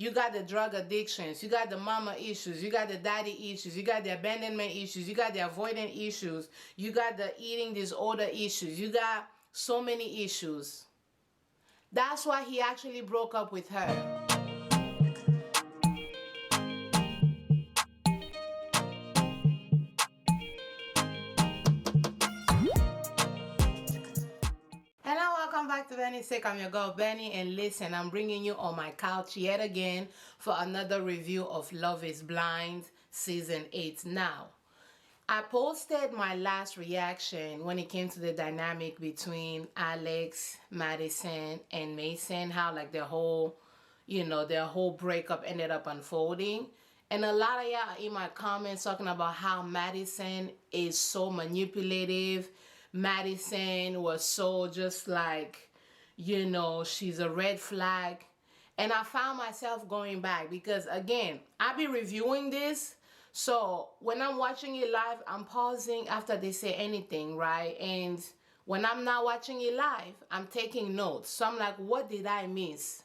You got the drug addictions, you got the mama issues, you got the daddy issues, you got the abandonment issues, you got the avoidant issues, you got the eating disorder issues, you got so many issues. That's why he actually broke up with her. Hello, welcome back to Bennystake. I'm your girl Benny, and listen, I'm bringing you on my couch yet again for another review of Love is Blind Season 8. Now, I posted my last reaction when it came to the dynamic between Alex, Madison, and Mason, how like their whole breakup ended up unfolding. And a lot of y'all in my comments talking about how Madison is so manipulative. Madison was so just like, she's a red flag. And I found myself going back because, again, I be reviewing this. So when I'm watching it live, I'm pausing after they say anything, right? And when I'm not watching it live, I'm taking notes. So I'm like, what did I miss?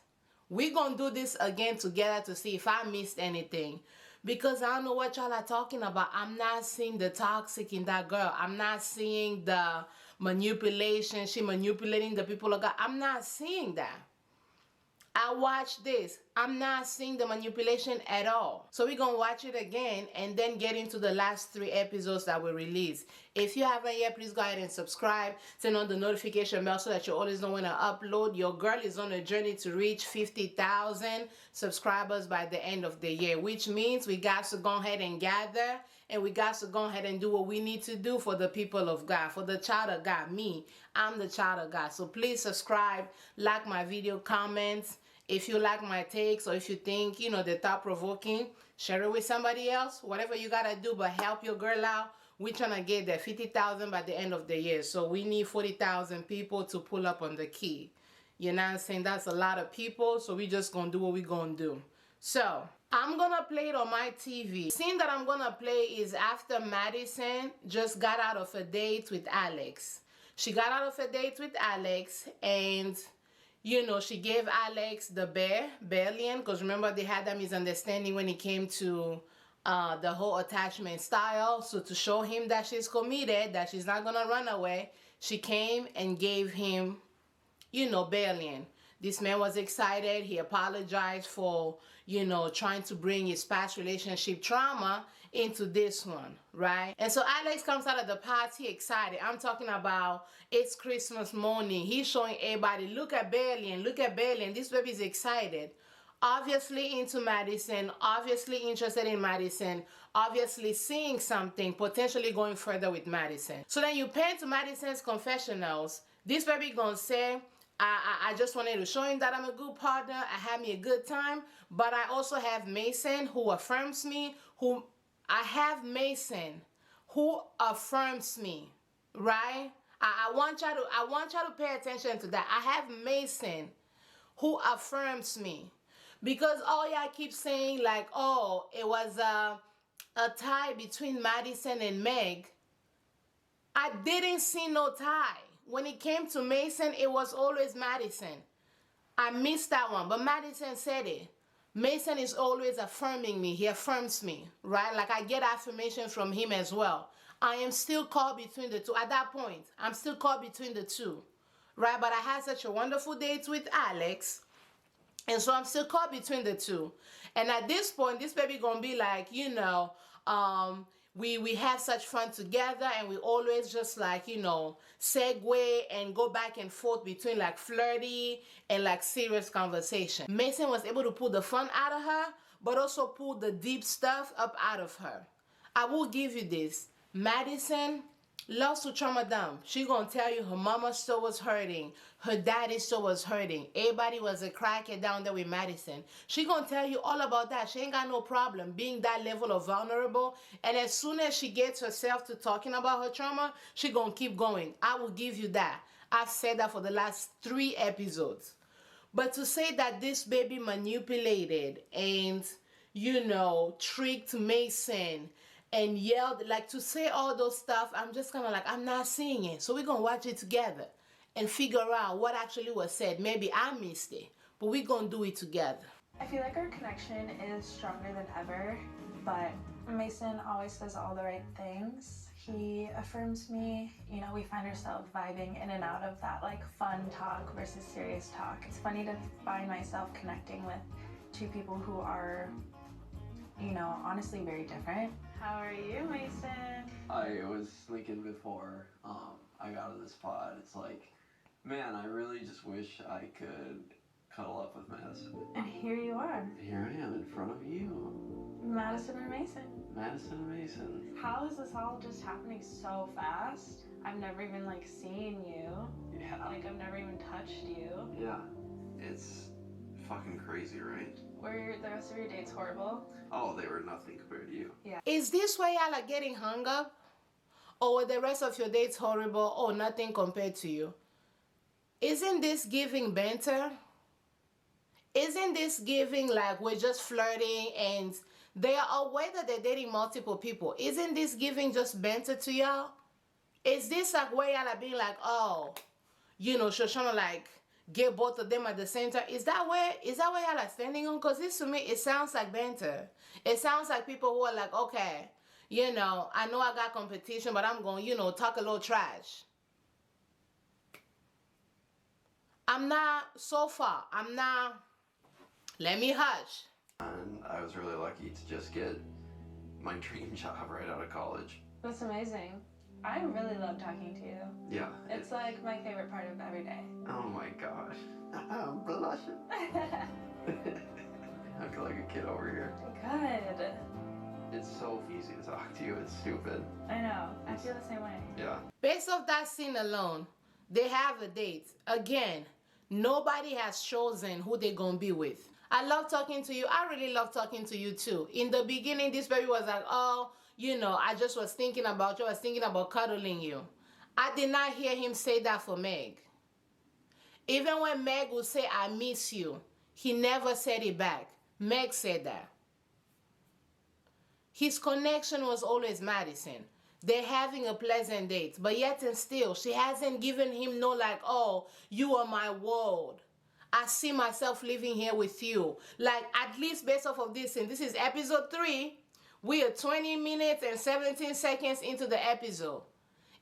We're going to do this again together to see if I missed anything. Because I don't know what y'all are talking about. I'm not seeing the toxic in that girl. I'm not seeing the manipulation. She manipulating the people of God. I'm not seeing that. I watched this. I'm not seeing the manipulation at all. So we're going to watch it again and then get into the last 3 episodes that were released. If you haven't yet, please go ahead and subscribe. Turn on the notification bell so that you always know when I upload. Your girl is on a journey to reach 50,000 subscribers by the end of the year, which means we got to go ahead and gather and we got to go ahead and do what we need to do for the people of God, for the child of God. Me, I'm the child of God. So please subscribe, like my video, comment. If you like my takes or if you think, they're thought-provoking, share it with somebody else. Whatever you got to do, but help your girl out. We're trying to get that 50,000 by the end of the year. So we need 40,000 people to pull up on the key. You know what I'm saying? That's a lot of people. So we just going to do what we're going to do. So I'm going to play it on my TV. The scene that I'm going to play is after Madison just got out of a date with Alex. She got out of a date with Alex and she gave Alex the Balian, because remember they had that misunderstanding when it came to the whole attachment style. So to show him that she's committed, that she's not going to run away, she came and gave him, Balian. This man was excited. He apologized for, trying to bring his past relationship trauma into this one, right? And so Alex comes out of the party excited. I'm talking about it's Christmas morning. He's showing everybody, look at Balian, look at Balian. This baby's excited. Obviously into Madison, obviously interested in Madison, obviously seeing something, potentially going further with Madison. So then you pan to Madison's confessionals. This baby gonna say, I just wanted to show him that I'm a good partner. I had me a good time. But I also have Mason who affirms me. Mason who affirms me. Right? I want y'all to pay attention to that. I have Mason who affirms me. Because all y'all keep saying like, oh, it was a tie between Madison and Meg. I didn't see no tie. When it came to Mason, it was always Madison. I missed that one, but Madison said it. Mason is always affirming me. He affirms me, right? Like I get affirmation from him as well. I am still caught between the two. At that point, I'm still caught between the two, right? But I had such a wonderful date with Alex, and so I'm still caught between the two. And at this point, this baby gonna be like, we have such fun together, and we always just like, segue and go back and forth between like flirty and like serious conversation. Mason was able to pull the fun out of her, but also pull the deep stuff up out of her. I will give you this. Madison loves to trauma dump. She gonna tell you her mama still was hurting, her daddy still was hurting, everybody was a crackhead down there with Madison. She gonna tell you all about that. She ain't got no problem being that level of vulnerable. And as soon as she gets herself to talking about her trauma, she gonna keep going. I will give you that. I've said that for the last 3 episodes. But to say that this baby manipulated and tricked Mason and yelled, like to say all those stuff, I'm just kind of like, I'm not seeing it. So we're going to watch it together and figure out what actually was said. Maybe I missed it, but we're going to do it together. I feel like our connection is stronger than ever, but Mason always says all the right things. He affirms me. You know, we find ourselves vibing in and out of that like fun talk versus serious talk. It's funny to find myself connecting with two people who are, you know, honestly very different. How are you, Mason? I was thinking before I got on this pod, it's like, man, I really just wish I could cuddle up with Madison. And here you are. Here I am in front of you. Madison and Mason. Madison and Mason. How is this all just happening so fast? I've never even like seen you. Yeah. Like I've never even touched you. Yeah. It's fucking crazy, right? Were the rest of your dates horrible? Oh, they were nothing compared to you. Yeah. Is this why y'all are getting hung up? Or were the rest of your dates horrible? Or nothing compared to you? Isn't this giving banter? Isn't this giving like we're just flirting and they are aware that they're dating multiple people? Isn't this giving just banter to y'all? Is this like where y'all are being like, oh, you know, Shoshana like get both of them at the same time? Is that where y'all are standing on? Because this to me, it sounds like banter. It sounds like people who are like, okay, you know I got competition, but I'm going, you know, talk a little trash. I'm not, so far, I'm not, let me hush. And I was really lucky to just get my dream job right out of college. That's amazing. I really love talking to you. Yeah. It's like my favorite part of every day. Oh my gosh. I'm blushing. I feel like a kid over here. Good. It's so easy to talk to you. It's stupid. I know. I feel the same way. Yeah. Based off that scene alone, they have a date. Again, nobody has chosen who they're gonna be with. I love talking to you. I really love talking to you too. In the beginning, this baby was like, oh, you know, I just was thinking about you. I was thinking about cuddling you. I did not hear him say that for Meg. Even when Meg would say, I miss you, he never said it back. Meg said that. His connection was always Madison. They're having a pleasant date, but yet and still, she hasn't given him no like, oh, you are my world. I see myself living here with you. Like, at least based off of this, and this is episode 3, we are 20 minutes and 17 seconds into the episode.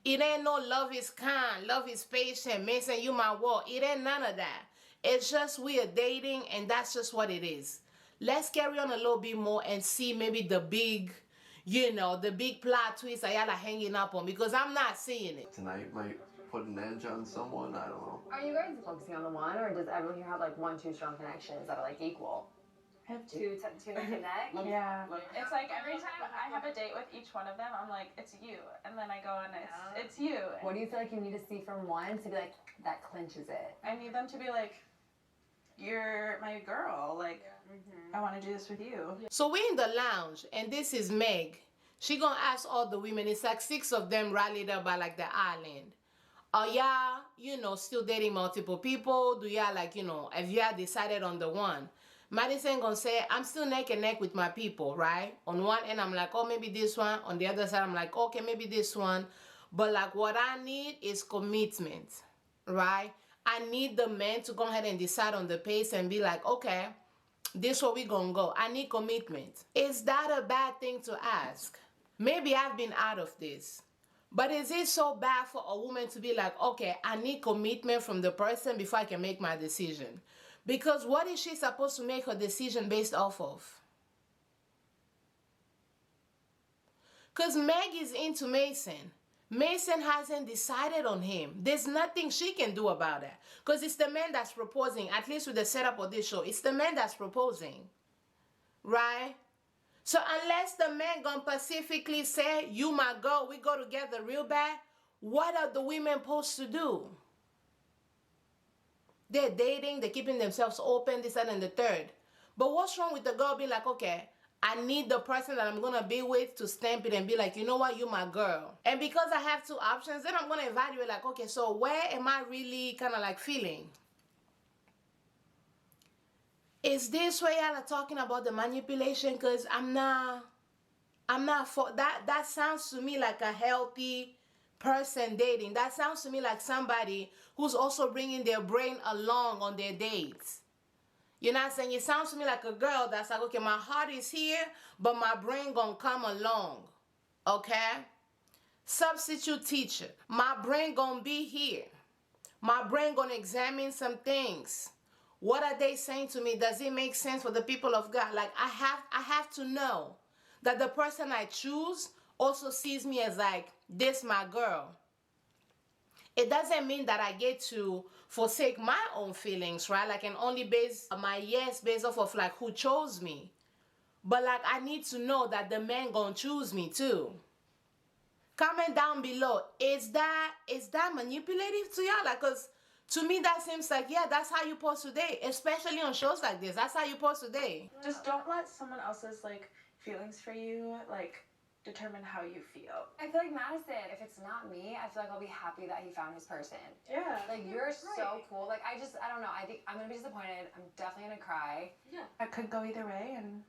It ain't no love is kind, love is patient, Mason, you my world. It ain't none of that. It's just we are dating, and that's just what it is. Let's carry on a little bit more and see maybe the big, you know, the big plot twist that y'all are hanging up on, because I'm not seeing it. Tonight might put an edge on someone. I don't know. Are you guys focusing on the one, or does everyone here have like 1-2 strong connections that are like equal? I have Two connect? Yeah. It's like every time I have a date with each one of them, I'm like, it's you. And then I go and it's you. What do you feel like you need to see from one to be like, that clinches it? I need them to be like, you're my girl. Like, I want to do this with you. So we're in the lounge, and this is Meg. She gonna ask all the women. It's like 6 of them rallied up by like the island. Are y'all, you know, still dating multiple people? Do y'all like, you know, have y'all decided on the one? Madison gonna say, I'm still neck and neck with my people, right? On one end, I'm like, oh, maybe this one. On the other side, I'm like, okay, maybe this one. But like what I need is commitment, right? I need the man to go ahead and decide on the pace and be like, okay, this is where we gonna go. I need commitment. Is that a bad thing to ask? Maybe I've been out of this. But is it so bad for a woman to be like, okay, I need commitment from the person before I can make my decision? Because what is she supposed to make her decision based off of? Because Meg is into Mason. Mason hasn't decided on him. There's nothing she can do about it. Because it's the man that's proposing, at least with the setup of this show. It's the man that's proposing. Right? So unless the man gonna specifically say, you my girl, we go together real bad, what are the women supposed to do? They're dating, they're keeping themselves open, this, that, and the third. But what's wrong with the girl being like, okay, I need the person that I'm going to be with to stamp it and be like, you know what, you my girl. And because I have 2 options, then I'm going to evaluate like, okay, so where am I really kind of like feeling? Is this where y'all are talking about the manipulation? Because I'm not for that. That sounds to me like a healthy person dating. That sounds to me like somebody who's also bringing their brain along on their dates. You know what I'm saying? It sounds to me like a girl that's like, okay, my heart is here, but my brain gonna come along. Okay? Substitute teacher. My brain gonna be here. My brain gonna examine some things. What are they saying to me? Does it make sense for the people of God? Like I have to know that the person I choose also sees me as like, this my girl. It doesn't mean that I get to forsake my own feelings, right? Like, and only base my yes based off of like who chose me. But like, I need to know that the man gonna choose me too. Comment down below. Is that manipulative to y'all? Like, cause to me that seems like, yeah, that's how you post today, especially on shows like this. That's how you post today. Just don't let someone else's like feelings for you like determine how you feel. I feel like Madison, if it's not me, I feel like I'll be happy that he found his person. Yeah. Like, you're so cool. Like, I don't know. I think I'm gonna be disappointed. I'm definitely gonna cry. Yeah. It could go either way, and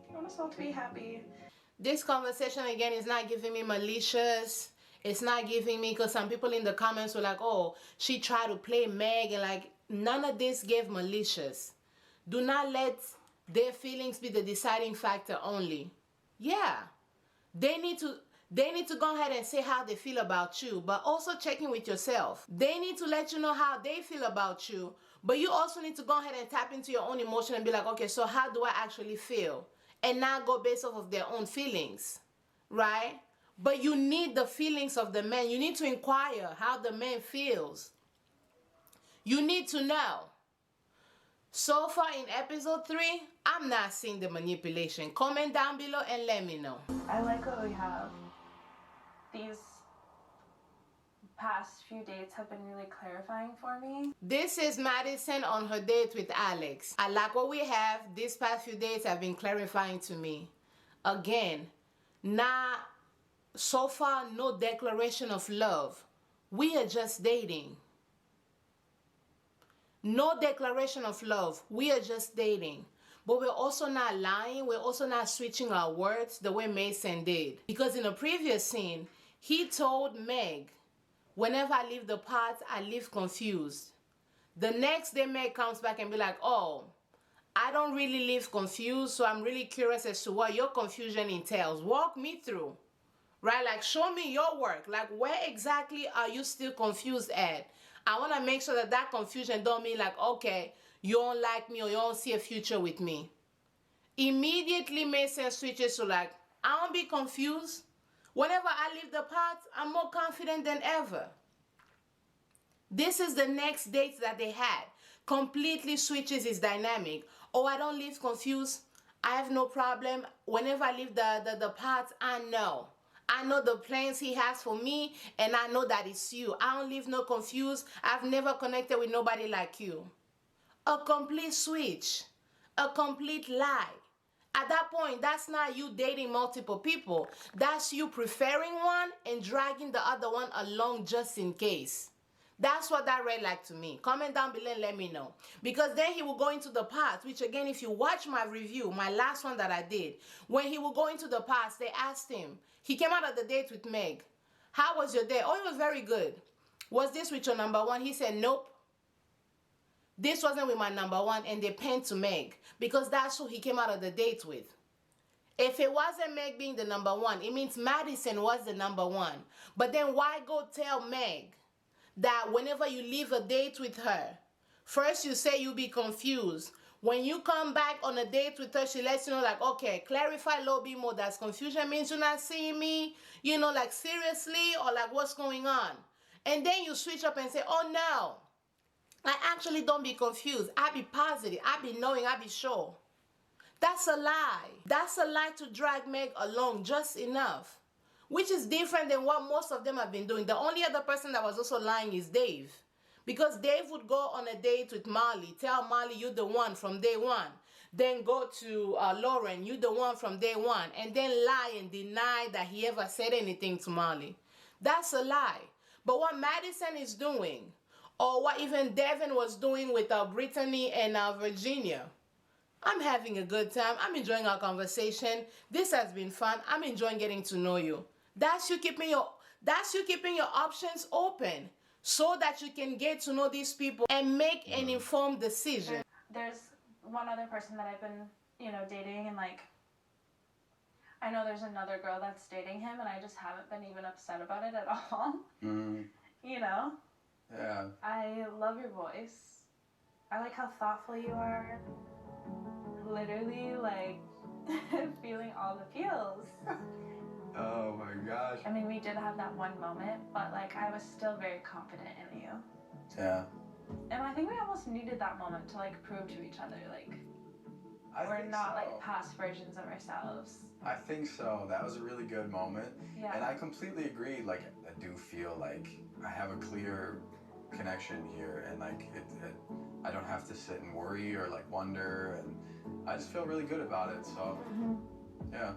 I want us all to be happy. This conversation again is not giving me malicious. It's not giving me, because some people in the comments were like, oh, she tried to play Meg, and like, none of this gave malicious. Do not let their feelings be the deciding factor only. Yeah, they need to go ahead and say how they feel about you, but also checking with yourself. They need to let you know how they feel about you, but you also need to go ahead and tap into your own emotion and be like, okay, so how do I actually feel? And not go based off of their own feelings, right? But you need the feelings of the man. You need to inquire how the man feels. You need to know. So far in episode 3, I'm not seeing the manipulation. Comment down below and let me know. I like what we have. These past few dates have been really clarifying for me. This is Madison on her date with Alex. I like what we have. These past few dates have been clarifying to me. Again, so far, no declaration of love. We are just dating. No declaration of love. We are just dating. But we're also not lying. We're also not switching our words the way Mason did. Because in a previous scene, he told Meg, whenever I leave the pot, I leave confused. The next day, Meg comes back and be like, oh, I don't really live confused, so I'm really curious as to what your confusion entails. Walk me through, right? Like, show me your work. Like, where exactly are you still confused at? I want to make sure that that confusion don't mean like, okay, you don't like me or you don't see a future with me. Immediately, Mason switches to like, I don't be confused. Whenever I leave the pot, I'm more confident than ever. This is the next date that they had. Completely switches his dynamic. Oh, I don't live confused. I have no problem. Whenever I leave the pot, I know. I know the plans he has for me, and I know that it's you. I don't live no confused. I've never connected with nobody like you. A complete switch. A complete lie. At that point, that's not you dating multiple people. That's you preferring one and dragging the other one along just in case. That's what that read like to me. Comment down below and let me know. Because then he will go into the past, which again, if you watch my review, my last one that I did, when he will go into the past, they asked him, he came out of the date with Meg. How was your day? Oh, it was very good. Was this with your number one? He said, nope. This wasn't with my number one, and they penned to Meg because that's who he came out of the date with. If it wasn't Meg being the number one, it means Madison was the number one. But then why go tell Meg that whenever you leave a date with her, first you say you be confused. When you come back on a date with her, she lets you know like, okay, clarify a little bit more. That's confusion means you're not seeing me, you know, like seriously, or like what's going on? And then you switch up and say, oh no, I actually don't be confused. I be positive. I be knowing. I be sure. That's a lie. That's a lie to drag Meg along just enough, which is different than what most of them have been doing. The only other person that was also lying is Dave, because Dave would go on a date with Molly, tell Molly you're the one from day one, then go to Lauren, you the one from day one, and then lie and deny that he ever said anything to Molly. That's a lie. But what Madison is doing, or what even Devin was doing with Brittany and Virginia, I'm having a good time. I'm enjoying our conversation. This has been fun. I'm enjoying getting to know you. That's you keeping your options open. so that you can get to know these people and make an informed decision. There's one other person that I've been, dating, and like, I know there's another girl that's dating him, and I just haven't been even upset about it at all. Yeah. I love your voice. I like how thoughtful you are. Literally, like, feeling all the feels. Oh my gosh. I mean, we did have that one moment, but like, I was still very confident in you. Yeah. And I think we almost needed that moment to like prove to each other, like, we're not like past versions of ourselves. I think so. That was a really good moment. Yeah. And I completely agree. Like, I do feel like I have a clear connection here, and like I don't have to sit and worry or like wonder, and I just feel really good about it. So, yeah.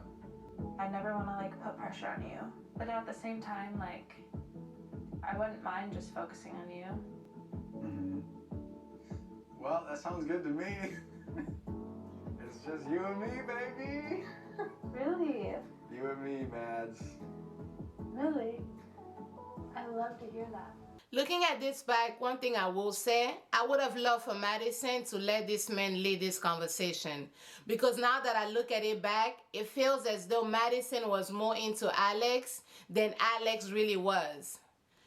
I never want to like put pressure on you, but at the same time, like, I wouldn't mind just focusing on you. Well, that sounds good to me. It's just you and me, baby. Really? You and me, Mads. Really? I love to hear that. Looking at this back, one thing I will say, I would have loved for Madison to let this man lead this conversation. Because now that I look at it back, it feels as though Madison was more into Alex than Alex really was.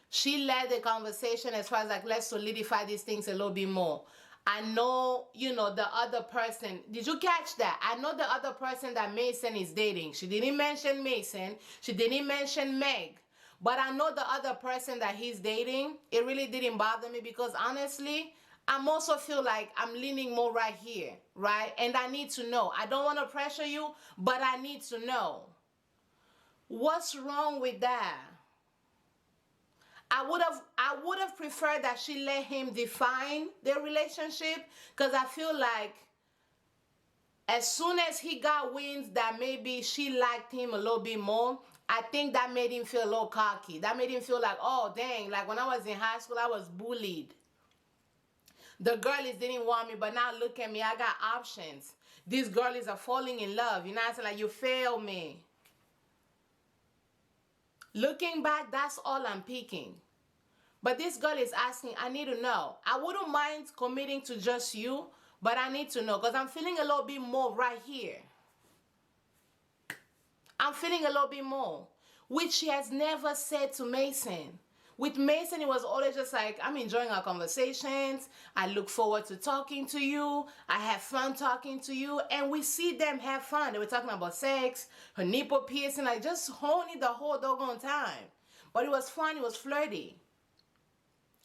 She led the conversation as far as like, let's solidify these things a little bit more. I know, the other person. Did you catch that? I know the other person that Mason is dating. She didn't mention Mason. She didn't mention Meg. But I know the other person that he's dating. It really didn't bother me because honestly, I'm also feel like I'm leaning more right here, right? And I need to know. I don't want to pressure you, but I need to know. What's wrong with that? I would have preferred that she let him define their relationship, because I feel like as soon as he got wind that maybe she liked him a little bit more, I think that made him feel a little cocky. That made him feel like, oh dang, like when I was in high school, I was bullied. The girlies didn't want me, but now look at me, I got options. These girlies are falling in love. You know what I'm saying? Like, you failed me. Looking back, that's all I'm picking. But this girl is asking, I need to know. I wouldn't mind committing to just you, but I need to know because I'm feeling a little bit more right here. I'm feeling a little bit more, which she has never said to Mason. With Mason, it was always just like, I'm enjoying our conversations. I look forward to talking to you. I have fun talking to you. And we see them have fun. They were talking about sex, her nipple piercing, like just honing the whole doggone time. But it was fun. It was flirty.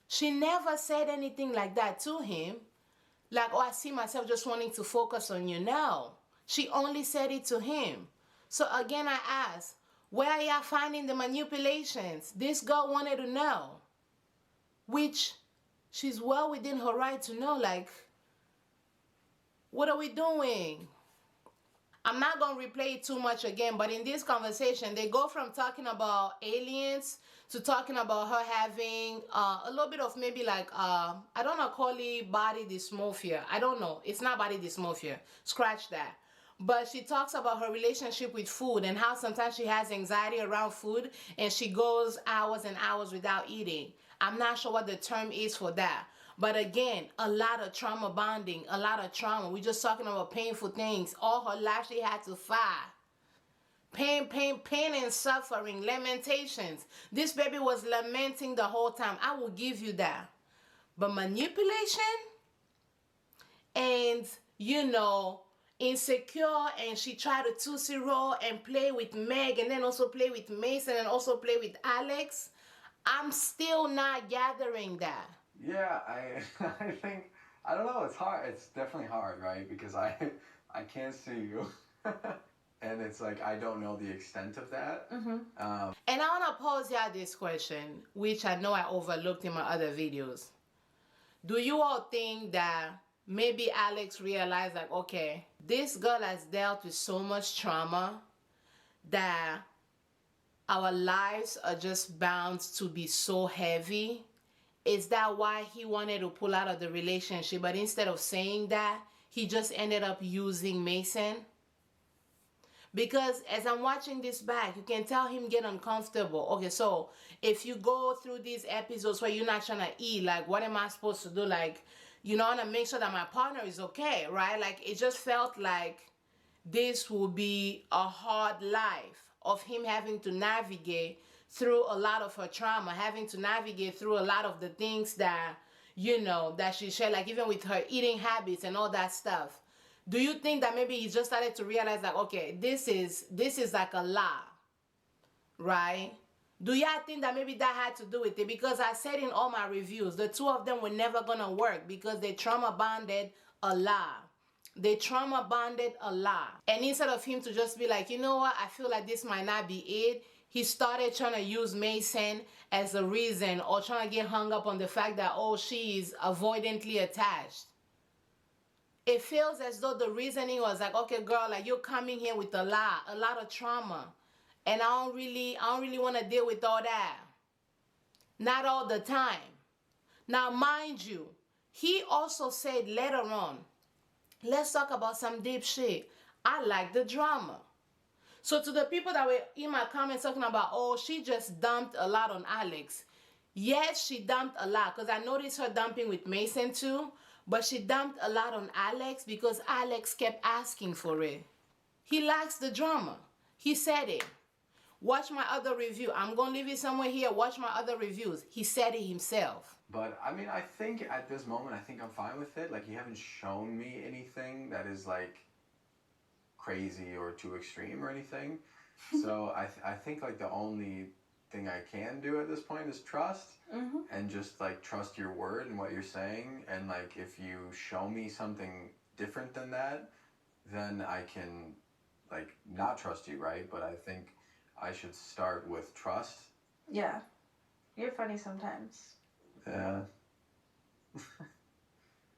She never said anything like that to him. Like, oh, I see myself just wanting to focus on you. No. She only said it to him. So again, I ask, where are y'all finding the manipulations? This girl wanted to know. Which she's well within her right to know, like, what are we doing? I'm not going to replay it too much again, but in this conversation, they go from talking about aliens to talking about her having a little bit of maybe like, I don't know, call it body dysmorphia. I don't know. It's not body dysmorphia. Scratch that. But she talks about her relationship with food and how sometimes she has anxiety around food and she goes hours and hours without eating. I'm not sure what the term is for that. But again, a lot of trauma bonding, a lot of trauma. We're just talking about painful things. All her life she had to fight. Pain, pain, pain and suffering, lamentations. This baby was lamenting the whole time. I will give you that. But manipulation and, insecure, and she tried to tootsie roll and play with Meg and then also play with Mason and also play with Alex. I'm still not gathering that. Yeah, I think, I don't know, it's hard. It's definitely hard, right? Because I can't see you. And it's like, I don't know the extent of that. And I want to pose y'all this question, which I know I overlooked in my other videos. Do you all think that maybe Alex realized, like, okay, this girl has dealt with so much trauma that our lives are just bound to be so heavy? Is that why he wanted to pull out of the relationship? But instead of saying that, he just ended up using Mason? Because as I'm watching this back, you can tell him get uncomfortable. Okay, so if you go through these episodes where you're not trying to eat, like, what am I supposed to do? Like, you know, I want to make sure that my partner is okay, right? Like, it just felt like this will be a hard life of him having to navigate through a lot of her trauma, having to navigate through a lot of the things that, you know, that she shared, like even with her eating habits and all that stuff. Do you think that maybe he just started to realize like, okay, this is like a lie, right? Do y'all think that maybe that had to do with it? Because I said in all my reviews, the two of them were never gonna work because they trauma bonded a lot. They trauma bonded a lot. And instead of him to just be like, you know what, I feel like this might not be it, he started trying to use Mason as a reason, or trying to get hung up on the fact that, oh, she is avoidantly attached. It feels as though the reasoning was like, okay, girl, like, you're coming here with a lot of trauma. And I don't really want to deal with all that. Not all the time. Now, mind you, he also said later on, let's talk about some deep shit. I like the drama. So to the people that were in my comments talking about, oh, she just dumped a lot on Alex. Yes, she dumped a lot, because I noticed her dumping with Mason too. But she dumped a lot on Alex because Alex kept asking for it. He likes the drama. He said it. Watch my other review. I'm going to leave it somewhere here. Watch my other reviews. He said it himself. But I mean, I think at this moment, I think I'm fine with it. Like, you haven't shown me anything that is like crazy or too extreme or anything. So I think like the only thing I can do at this point is trust, and just like trust your word and what you're saying. And like, if you show me something different than that, then I can like not trust you, right? But I think I should start with trust. Yeah. You're funny sometimes. Yeah.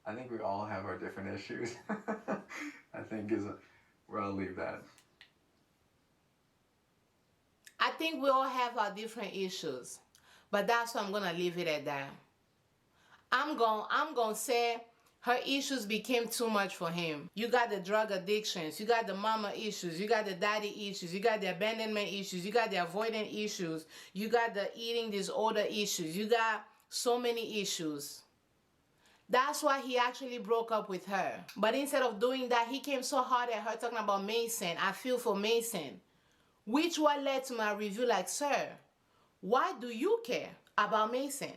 I think we all have our different issues. I think where I'll leave that. I think we all have our different issues. But that's why I'm going to leave it at that. I'm going to say her issues became too much for him. You got the drug addictions. You got the mama issues. You got the daddy issues. You got the abandonment issues. You got the avoidant issues. You got the eating disorder issues. You got so many issues. That's why he actually broke up with her. But instead of doing that, he came so hard at her talking about Mason. I feel for Mason. Which what led to my review like, sir, why do you care about Mason?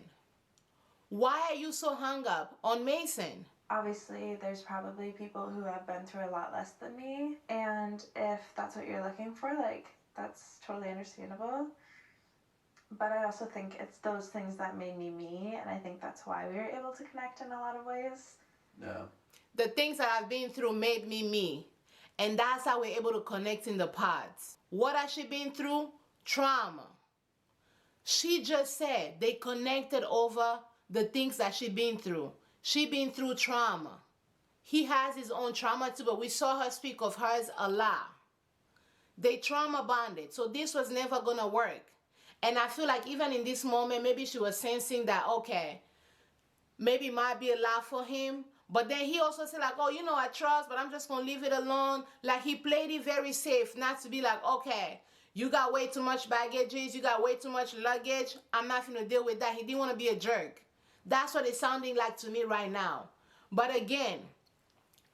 Why are you so hung up on Mason? Obviously, there's probably people who have been through a lot less than me. And if that's what you're looking for, like, that's totally understandable. But I also think it's those things that made me me. And I think that's why we were able to connect in a lot of ways. Yeah. The things that I've been through made me me. And that's how we're able to connect in the pods. What has she been through? Trauma. She just said they connected over the things that she been through. She been through trauma. He has his own trauma too, but we saw her speak of hers a lot. They trauma bonded. So this was never gonna work. And I feel like even in this moment, maybe she was sensing that, okay, maybe it might be a lot for him. But then he also said like, oh, you know, I trust, but I'm just going to leave it alone. Like, he played it very safe, not to be like, okay, you got way too much baggages, you got way too much luggage, I'm not going to deal with that. He didn't want to be a jerk. That's what it's sounding like to me right now. But again,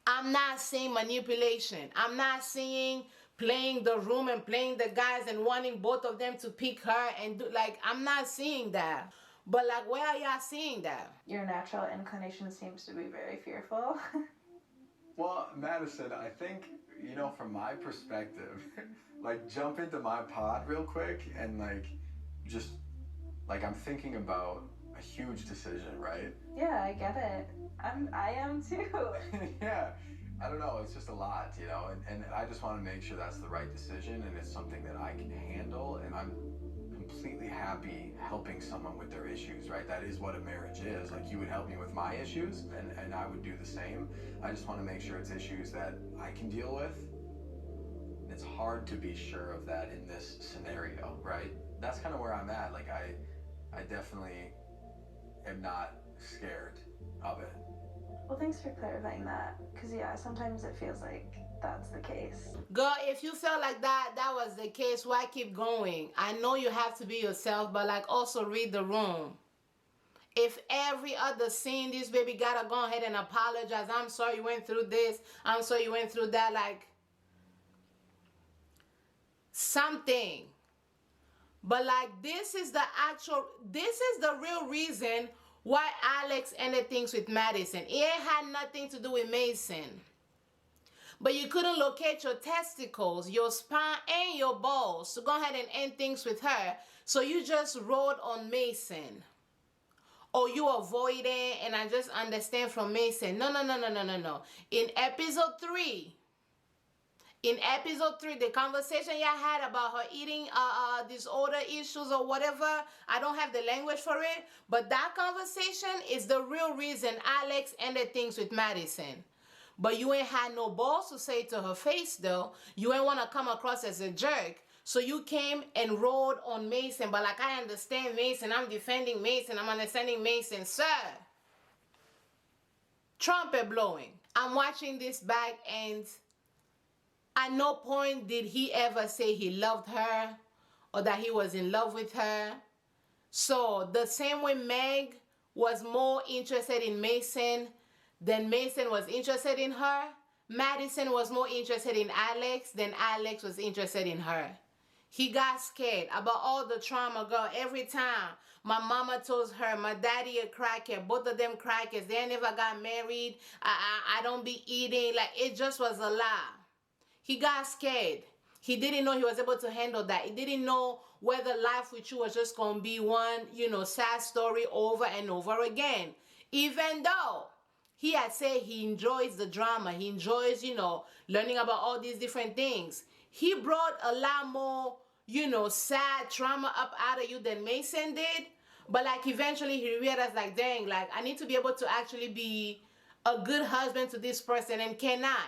I'm not seeing manipulation. I'm not seeing playing the room and playing the guys and wanting both of them to pick her and do, like, I'm not seeing that. But like, where are y'all seeing that? Your natural inclination seems to be very fearful. Well, Madison, I think, you know, from my perspective, like, jump into my pod real quick and like, just like, I'm thinking about a huge decision, right? Yeah, I get it. I am too. Yeah, I don't know, it's just a lot, you know, and I just want to make sure that's the right decision and it's something that I can handle, and I'm completely happy helping someone with their issues, right? That is what a marriage is. Like, you would help me with my issues, and I would do the same. I just want to make sure it's issues that I can deal with. It's hard to be sure of that in this scenario, right? That's kind of where I'm at. Like, I definitely am not scared of it. Well, thanks for clarifying that. Because, yeah, sometimes it feels like that's the case. Girl, if you felt like that was the case, why keep going? I know you have to be yourself, but like also read the room. If every other scene, this baby gotta go ahead and apologize. I'm sorry you went through this. I'm sorry you went through that. Like, something. But like, this is the real reason why Alex ended things with Madison. It had nothing to do with Mason. But you couldn't locate your testicles, your spine, and your balls to go ahead and end things with her. So you just rode on Mason. Or you avoided, and I just understand from Mason. No. In episode 3, the conversation y'all had about her eating disorder issues or whatever, I don't have the language for it, but that conversation is the real reason Alex ended things with Madison. But you ain't had no balls to say it to her face, though. You ain't want to come across as a jerk. So you came and rode on Mason. But like, I understand Mason. I'm defending Mason. I'm understanding Mason. Sir, trumpet blowing. I'm watching this back, and at no point did he ever say he loved her or that he was in love with her. So the same way Meg was more interested in Mason than Mason was interested in her, Madison was more interested in Alex than Alex was interested in her. He got scared about all the trauma, girl. Every time my mama told her, my daddy a crackhead, both of them crackheads, they never got married, I don't be eating, like, it just was a lie. He got scared. He didn't know he was able to handle that. He didn't know whether life with you was just going to be one, sad story over and over again. Even though he had said he enjoys the drama, he enjoys, learning about all these different things. He brought a lot more, sad trauma up out of you than Mason did. But like, eventually he realized, like, dang, like, I need to be able to actually be a good husband to this person. And can I?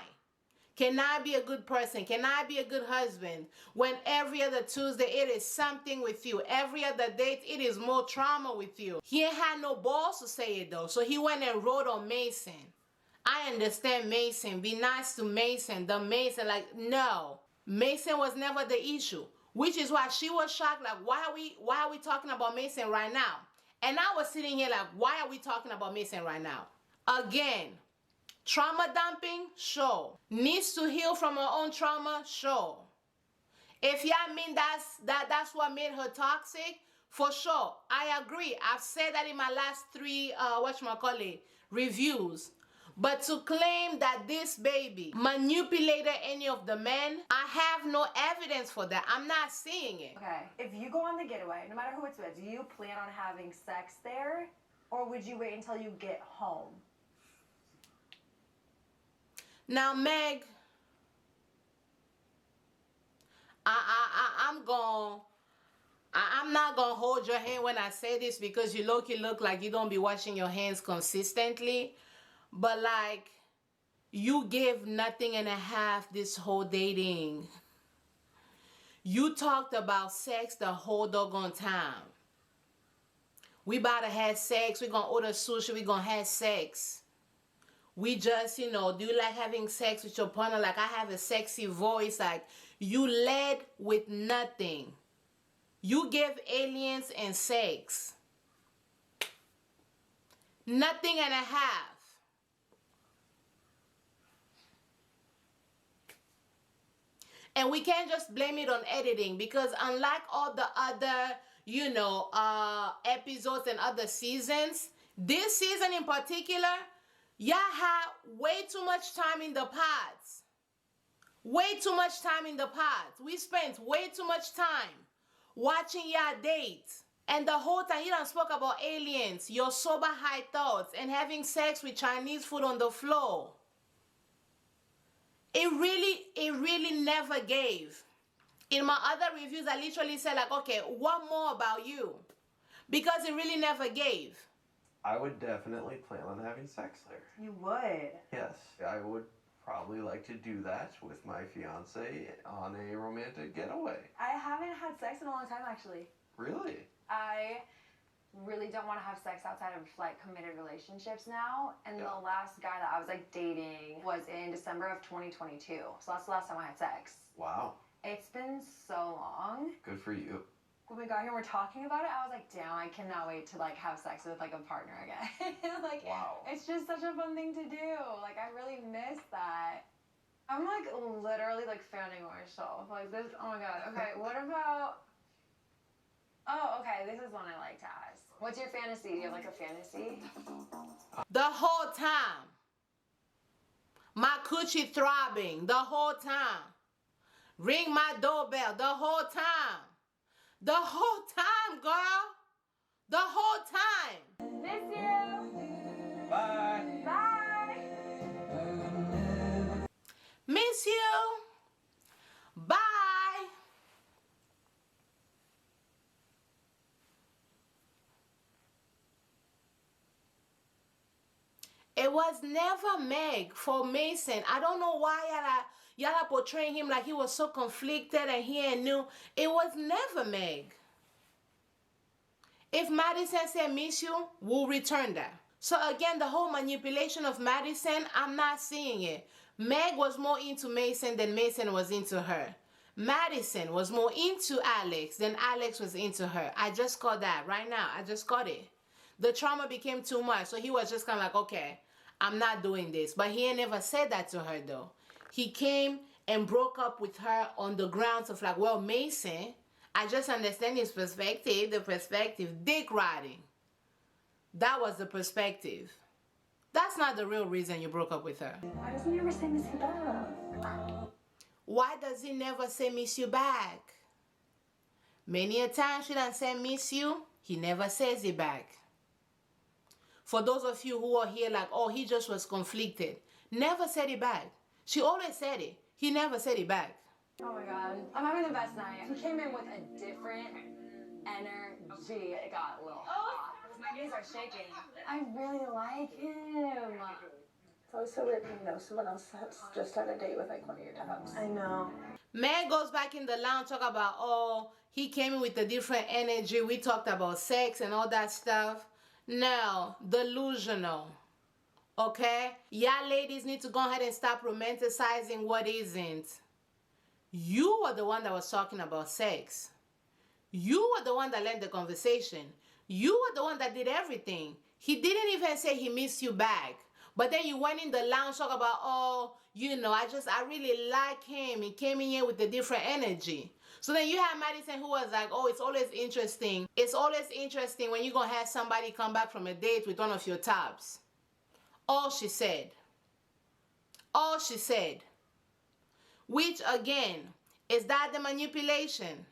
Can I be a good person? Can I be a good husband when every other Tuesday it is something with you? Every other date it is more trauma with you. He ain't had no balls to say it though. So he went and wrote on Mason. I understand Mason. Be nice to Mason. The Mason, like, no. Mason was never the issue. Which is why she was shocked, like, why are we talking about Mason right now? And I was sitting here like, why are we talking about Mason right now? Again, trauma dumping? Sure. Needs to heal from her own trauma? Sure. If y'all mean that's what made her toxic, for sure. I agree. I've said that in my last 3 reviews. But to claim that this baby manipulated any of the men, I have no evidence for that. I'm not seeing it. Okay, if you go on the getaway, no matter who it's with, do you plan on having sex there? Or would you wait until you get home? Now, Meg, I'm not gonna hold your hand when I say this because you look like you don't be washing your hands consistently. But like, you gave nothing and a half this whole dating. You talked about sex the whole doggone time. We about to have sex. We're gonna order sushi. We're gonna have sex. We just, do you like having sex with your partner? Like, I have a sexy voice. Like, you led with nothing. You gave aliens and sex. Nothing and a half. And we can't just blame it on editing because unlike all the other, episodes and other seasons, this season in particular, y'all had way too much time in the pods. Way too much time in the pods. We spent way too much time watching y'all date. And the whole time you done spoke about aliens, your sober high thoughts, and having sex with Chinese food on the floor. It really never gave. In my other reviews, I literally said like, okay, what more about you? Because it really never gave. I would definitely plan on having sex there. You would? Yes, I would probably like to do that with my fiance on a romantic getaway. I haven't had sex in a long time, actually. Really? I really don't want to have sex outside of like committed relationships now. And Yeah. the last guy that I was like dating was in December of 2022. So that's the last time I had sex. Wow. It's been so long. Good for you. When we got here and we're talking about it, I was like, damn, I cannot wait to like have sex with like a partner again. Like, Wow. it's just such a fun thing to do. Like, I really miss that. I'm like literally like fanning myself. Like this, oh my God. Okay, what about, oh, okay, this is one I like to ask. What's your fantasy? Do you have like a fantasy? The whole time. My coochie throbbing the whole time. Ring my doorbell the whole time. The whole time, girl. The whole time. Miss you. Bye. Bye. Miss you. Bye. It was never Meg for Mason. I don't know why y'all are portraying him like he was so conflicted and he ain't knew. It was never Meg. If Madison said miss you, we'll return that. So again, the whole manipulation of Madison, I'm not seeing it. Meg was more into Mason than Mason was into her. Madison was more into Alex than Alex was into her. I just got that right now. I just got it. The trauma became too much. So he was just kind of like, okay, I'm not doing this. But he ain't never said that to her though. He came and broke up with her on the grounds of like, well, Mason, I just understand his perspective, the perspective, dick riding. That was the perspective. That's not the real reason you broke up with her. Why doesn't he ever say miss you back? Why does he never say miss you back? Many a time she done say miss you, he never says it back. For those of you who are here like, oh, he just was conflicted. Never said it back. She always said it. He never said it back. Oh my God. I'm having the best night. He came in with a different energy. It got a little hot. My knees are shaking. I really like him. It's always so weird when you know someone else has just had a date with like one of your tops. I know. Meg goes back in the lounge, talk about, oh, he came in with a different energy. We talked about sex and all that stuff. No, delusional. Okay? Y'all ladies need to go ahead and stop romanticizing what isn't. You were the one that was talking about sex. You were the one that led the conversation. You were the one that did everything. He didn't even say he missed you back. But then you went in the lounge, talk about, oh, you know, I really like him. He came in here with a different energy. So then you have Madison who was like, oh, it's always interesting. It's always interesting when you're going to have somebody come back from a date with one of your tops. All she said. All she said. Which, again, is that the manipulation?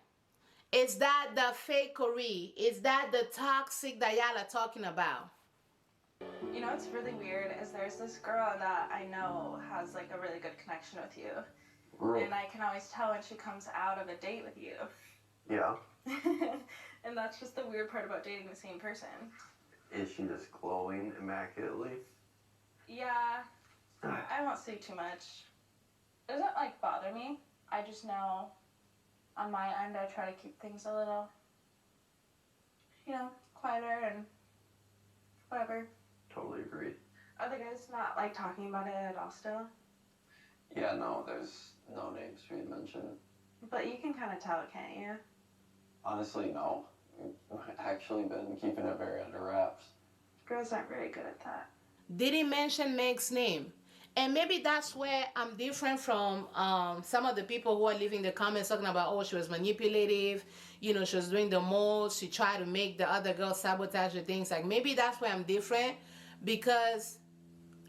Is that the fakery? Is that the toxic that y'all are talking about? You know what's really weird is there's this girl that I know has like a really good connection with you. Really? And I can always tell when she comes out of a date with you. Yeah. And that's just the weird part about dating the same person. Is she just glowing immaculately? Yeah, I won't say too much. It doesn't like bother me. I just know on my end I try to keep things a little, you know, quieter and whatever. Totally agree. Are the guys not like talking about it at all still? Yeah, no, there's no names being mentioned. But you can kind of tell, can't you? Honestly, no. We've actually been keeping it very under wraps. Girls aren't very good at that. Didn't mention Meg's name. And maybe that's where I'm different from some of the people who are leaving the comments talking about, oh, she was manipulative, you know, she was doing the most, she tried to make the other girl sabotage the things. Like, maybe that's where I'm different, because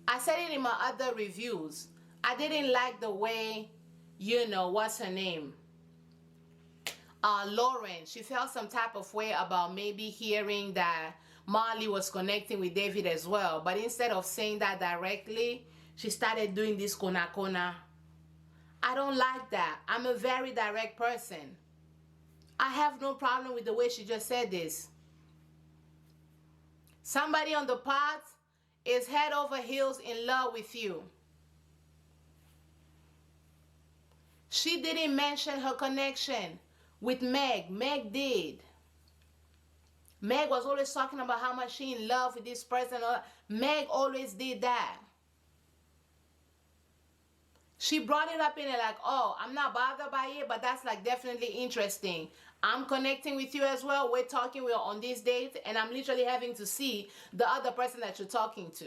I said it in my other reviews. I didn't like the way, you know, what's her name? Lauren, she felt some type of way about maybe hearing that Molly was connecting with David as well. But instead of saying that directly, she started doing this kona kona. I don't like that. I'm a very direct person. I have no problem with the way she just said this. Somebody on the pod is head over heels in love with you. She didn't mention her connection with Meg. Meg did. Meg was always talking about how much she in love with this person. Meg always did that. She brought it up in it like, oh, I'm not bothered by it, but that's like definitely interesting. I'm connecting with you as well. We're talking, we're on this date, and I'm literally having to see the other person that you're talking to.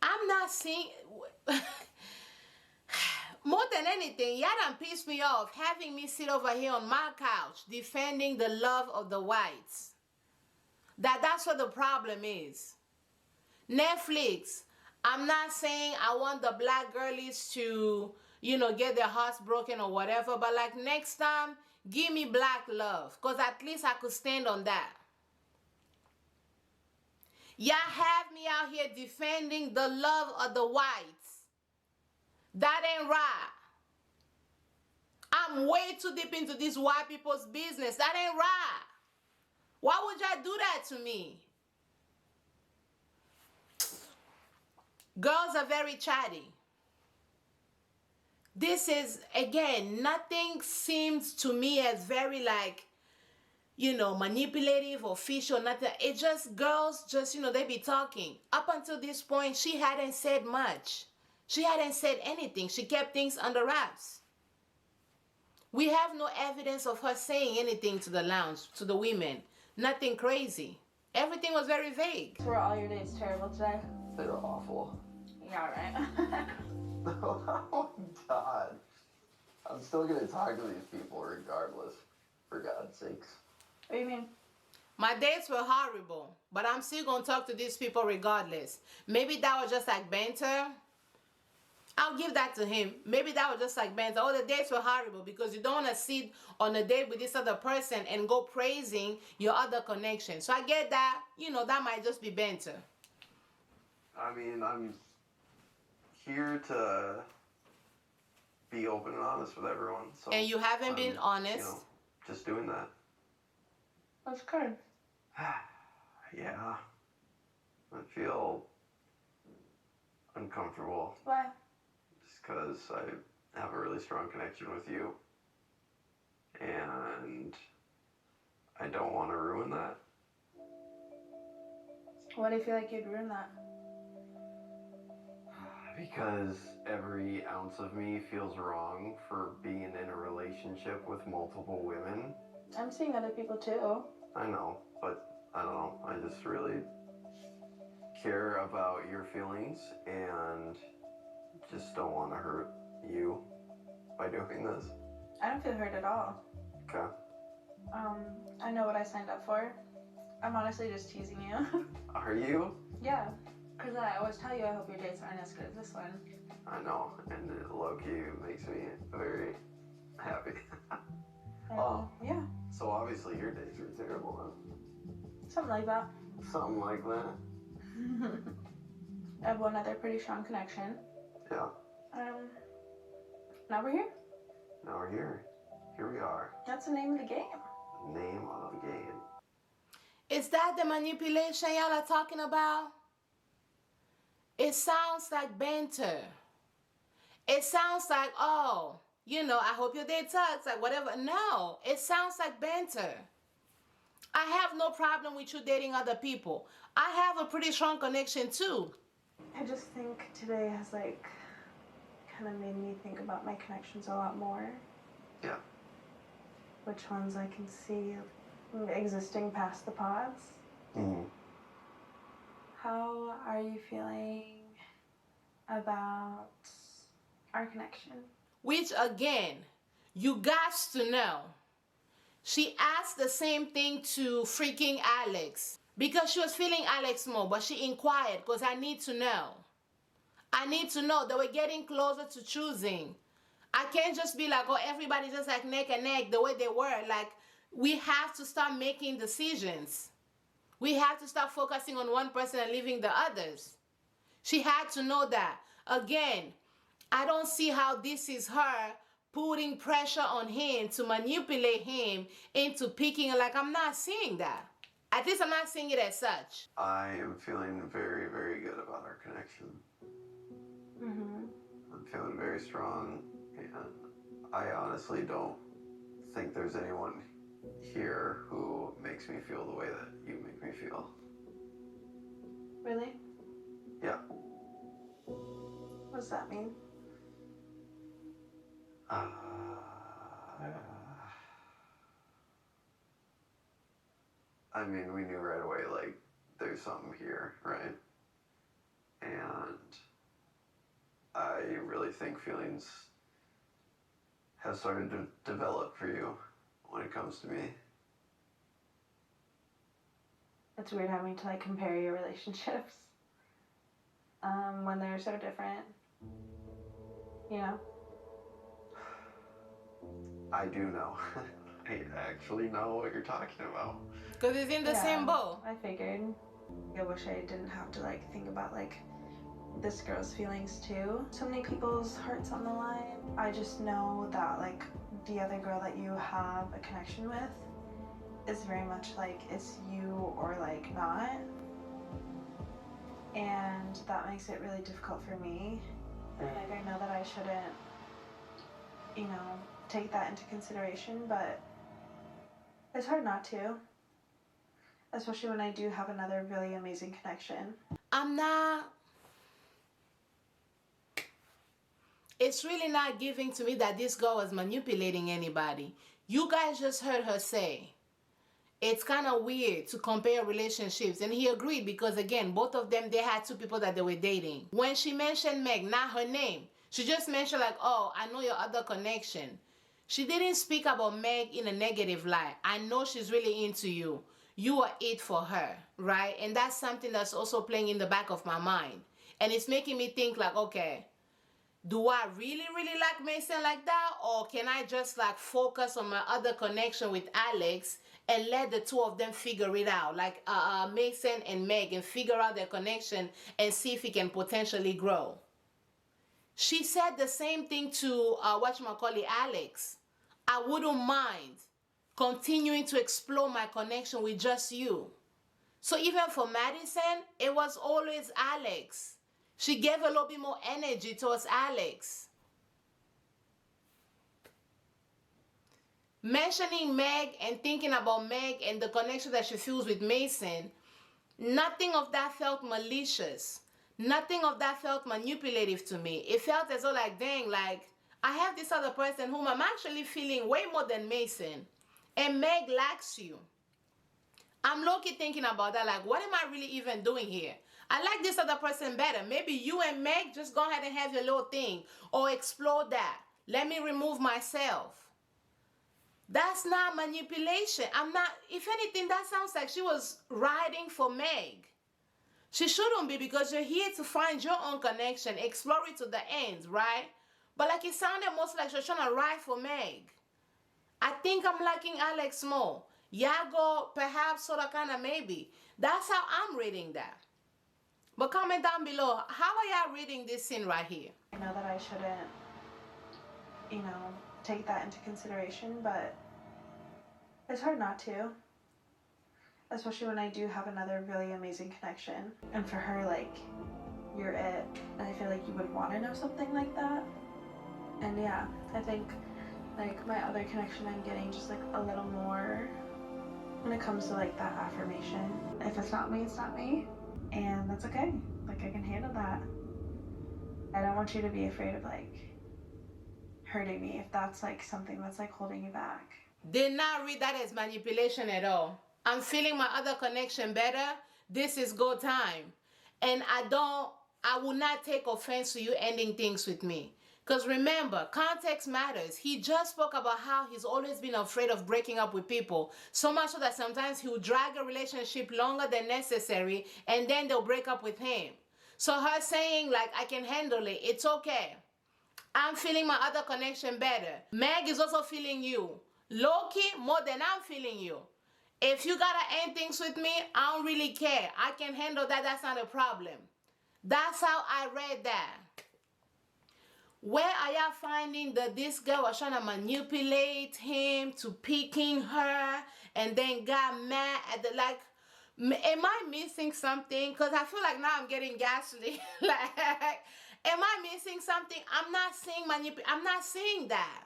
I'm not seeing... More than anything, y'all done pissed me off having me sit over here on my couch defending the love of the whites. That's what the problem is. Netflix, I'm not saying I want the black girlies to, you know, get their hearts broken or whatever, but like next time, give me black love, because at least I could stand on that. Y'all have me out here defending the love of the whites. That ain't right. I'm way too deep into these white people's business. That ain't right. Why would y'all do that to me? Girls are very chatty. This is, again, nothing seems to me as very like, you know, manipulative or fish or nothing. It just, girls just, you know, they be talking. Up until this point, she hadn't said much. She hadn't said anything. She kept things under wraps. We have no evidence of her saying anything to the lounge, to the women. Nothing crazy. Everything was very vague. Were all your dates terrible today? They were awful. Yeah, right. Oh my god. I'm still gonna talk to these people regardless, for God's sakes. What do you mean? My dates were horrible, but I'm still gonna talk to these people regardless. Maybe that was just like banter. I'll give that to him. Maybe that was just like banter. Oh, the dates were horrible because you don't want to sit on a date with this other person and go praising your other connection. So I get that, you know, that might just be banter. I mean, I'm here to be open and honest with everyone. So And you haven't been honest. You know, just doing that. That's good. Yeah. I feel uncomfortable. Why? Just because I have a really strong connection with you. And I don't want to ruin that. Why do you feel like you'd ruin that? Because every ounce of me feels wrong for being in a relationship with multiple women. I'm seeing other people too. I know, but I don't know. I just really care about your feelings and just don't want to hurt you by doing this. I don't feel hurt at all. Okay. I know what I signed up for. I'm honestly just teasing you. Are you? Yeah, because I always tell you I hope your dates aren't as good as this one. I know, and it low-key makes me very happy. Yeah, So obviously your days were terrible, huh? something like that. Something like that. I have one other pretty strong connection. Yeah. Now we're here. Now we're here. Here we are. That's the name of the game. Name of the game. Is that the manipulation y'all are talking about? It sounds like banter. It sounds like, oh, you know, I hope your date sucks, like whatever. No, it sounds like banter. I have no problem with you dating other people. I have a pretty strong connection too. I just think today has like kind of made me think about my connections a lot more. Yeah. Which ones I can see existing past the pods. Mm-hmm. How are you feeling about our connection? Which again, you got to know. She asked the same thing to freaking Alex because she was feeling Alex more, but she inquired because I need to know. I need to know. They were getting closer to choosing. I can't just be like, oh, everybody just like neck and neck the way they were. Like, we have to start making decisions. We have to start focusing on one person and leaving the others. She had to know that. Again, I don't see how this is her putting pressure on him to manipulate him into picking. Like, I'm not seeing that. At least I'm not seeing it as such. I am feeling very, very good about our connection. Mm-hmm. I'm feeling very strong, and I honestly don't think there's anyone here who makes me feel the way that you make me feel. Really? Yeah. What does that mean? I mean, we knew right away, like, there's something here, right? And I really think feelings have started to develop for you when it comes to me. It's weird having to like compare your relationships when they're so different. You know? I do know. I actually know what you're talking about. Because it's in the same boat. I figured. I wish I didn't have to like think about like this girl's feelings too. So many people's hearts on the line. I just know that like the other girl that you have a connection with is very much like it's you or like not. And that makes it really difficult for me. Like I know that I shouldn't, you know, take that into consideration, but it's hard not to. Especially when I do have another really amazing connection. It's really not giving to me that this girl was manipulating anybody. You guys just heard her say, it's kind of weird to compare relationships. And he agreed because, again, both of them, they had two people that they were dating. When she mentioned Meg, not her name, she just mentioned like, oh, I know your other connection. She didn't speak about Meg in a negative light. I know she's really into you. You are it for her, right? And that's something that's also playing in the back of my mind. And it's making me think like, okay, do I really, really like Mason like that? Or can I just like focus on my other connection with Alex and let the two of them figure it out? Like Mason and Meg, and figure out their connection and see if it can potentially grow. She said the same thing to Alex. I wouldn't mind continuing to explore my connection with just you. So even for Madison, it was always Alex. She gave a little bit more energy towards Alex. Mentioning Meg and thinking about Meg and the connection that she feels with Mason, nothing of that felt malicious. Nothing of that felt manipulative to me. It felt as though like, dang, like, I have this other person whom I'm actually feeling way more than Mason. And Meg likes you. I'm low-key thinking about that, like, what am I really even doing here? I like this other person better. Maybe you and Meg just go ahead and have your little thing. Or explore that. Let me remove myself. That's not manipulation. If anything, that sounds like she was riding for Meg. She shouldn't be, because you're here to find your own connection. Explore it to the end, right? But like it sounded most like she's trying to ride for Meg. I think I'm liking Alex more. Yago, perhaps, sort of, kind of, maybe. That's how I'm reading that. But comment down below, how are y'all reading this scene right here? I know that I shouldn't, you know, take that into consideration, but it's hard not to. Especially when I do have another really amazing connection. And for her, like, you're it. And I feel like you would want to know something like that. And yeah, I think, like, my other connection, I'm getting just, like, a little more when it comes to, like, that affirmation. If it's not me, it's not me. And that's okay. Like, I can handle that. I don't want you to be afraid of, like, hurting me if that's, like, something that's, like, holding you back. Did not read that as manipulation at all. I'm feeling my other connection better. This is go time. And I will not take offense to you ending things with me. Because remember, context matters. He just spoke about how he's always been afraid of breaking up with people. So much so that sometimes he'll drag a relationship longer than necessary and then they'll break up with him. So her saying, like, I can handle it, it's okay. I'm feeling my other connection better. Meg is also feeling you. Low-key, more than I'm feeling you. If you gotta end things with me, I don't really care. I can handle that. That's not a problem. That's how I read that. Where are y'all finding that this girl was trying to manipulate him to picking her and then got mad at the, like, am I missing something? Because I feel like now I'm getting gaslit. Like, am I missing something? I'm not seeing I'm not seeing that.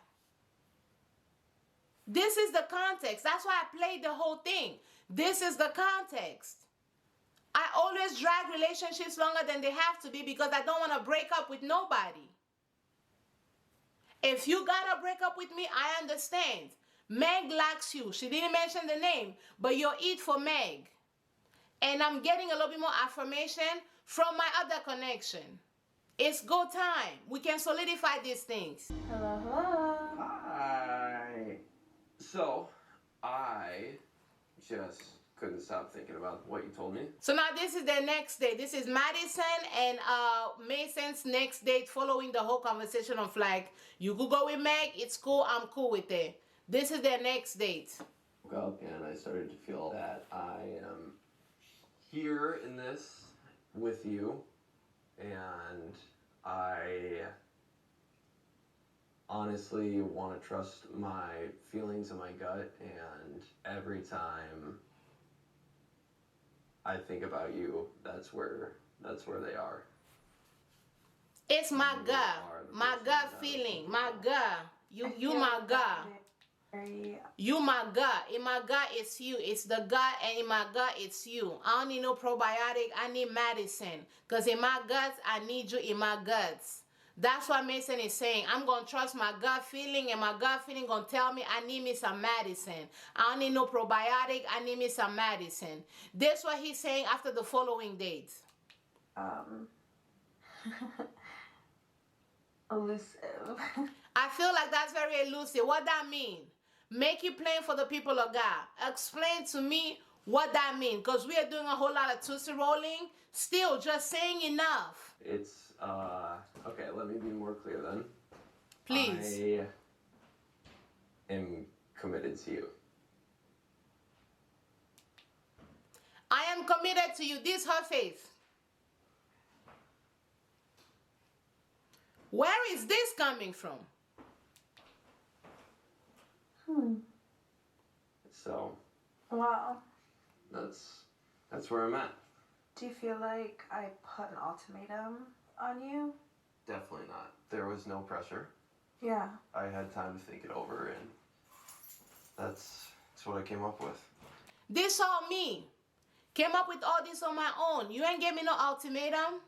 This is the context. That's why I played the whole thing. This is the context. I always drag relationships longer than they have to be because I don't want to break up with nobody. If you gotta break up with me, I understand. Meg likes you. She didn't mention the name, but you're it for Meg. And I'm getting a little bit more affirmation from my other connection. It's go time. We can solidify these things. Hello, hello. Hi. So, I just couldn't stop thinking about what you told me. So now this is their next date. This is Madison and Mason's next date following the whole conversation of like, you could go with Meg, it's cool, I'm cool with it. This is their next date. Woke up and I started to feel that I am here in this with you, and I honestly want to trust my feelings and my gut, and every time I think about you, that's where they are. It's my You gut, are the my person gut that I was feeling, looking my for. gut. You my gut. Very, You my gut. In my gut, it's you. It's the gut, and in my gut, it's you. I don't need no probiotic. I need medicine. Because in my guts, I need you in my guts. That's what Mason is saying. I'm going to trust my gut feeling, and my gut feeling going to tell me I need me some medicine. I don't need no probiotic. I need me some medicine. This is what he's saying after the following dates. elusive. I feel like that's very elusive. What that mean? Make it plain for the people of God. Explain to me what that means. Because we are doing a whole lot of tootsie rolling. Still, just saying enough. It's, okay, let me be more clear then. Please. I am committed to you. I am committed to you. This is her faith. Where is this coming from? So, Wow. that's where I'm at. Do you feel like I put an ultimatum on you? Definitely not. There was no pressure. Yeah. I had time to think it over, and that's what I came up with. This all me. Came up with all this on my own. You ain't give me no ultimatum.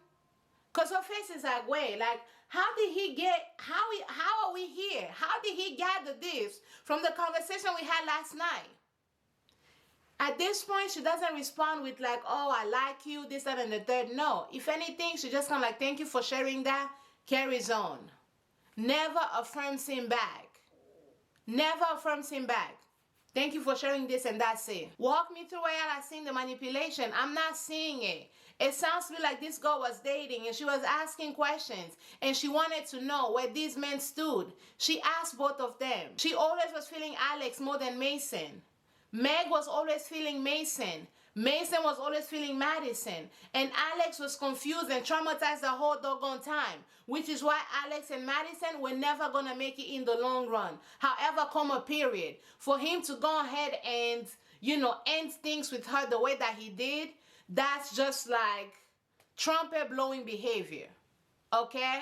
Because her face is like, wait, like, how did he get, how are we here? How did he gather this from the conversation we had last night? At this point, she doesn't respond with like, oh, I like you, this, that, and the third. No. If anything, she just kind of like, thank you for sharing that, carries on. Never affirms him back. Never affirms him back. Thank you for sharing this, and that's it. Walk me through where y'all are seeing the manipulation. I'm not seeing it. It sounds to me like this girl was dating and she was asking questions and she wanted to know where these men stood. She asked both of them. She always was feeling Alex more than Mason. Meg was always feeling Mason. Mason was always feeling Madison. And Alex was confused and traumatized the whole doggone time, which is why Alex and Madison were never going to make it in the long run. However, come a period, for him to go ahead and, you know, end things with her the way that he did, that's just like trumpet blowing behavior, okay?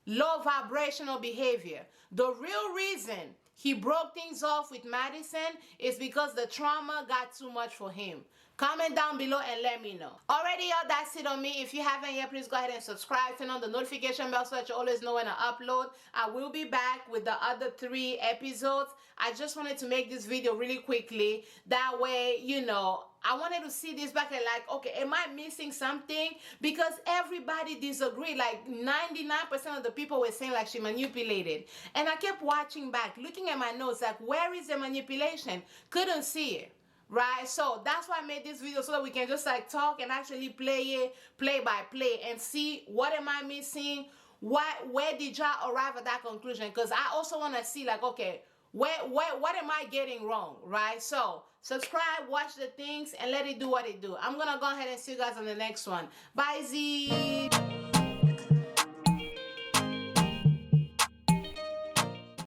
Low vibrational behavior. The real reason he broke things off with Madison is because the trauma got too much for him. Comment down below and let me know. Alrighty, y'all, that's it on me. If you haven't yet, please go ahead and subscribe. Turn on the notification bell so that you always know when I upload. I will be back with the other 3 episodes. I just wanted to make this video really quickly. That way, you know, I wanted to see this back and like, okay, am I missing something? Because everybody disagreed. Like 99% of the people were saying like she manipulated. And I kept watching back, looking at my notes, like where is the manipulation? Couldn't see it. Right, so that's why I made this video so that we can just like talk and actually play it play by play and see what am I missing, where did y'all arrive at that conclusion, because I also want to see like, okay, what am I getting wrong, right? So subscribe, watch the things, and let it do what it do. I'm gonna go ahead and see you guys on the next one. Bye, Z.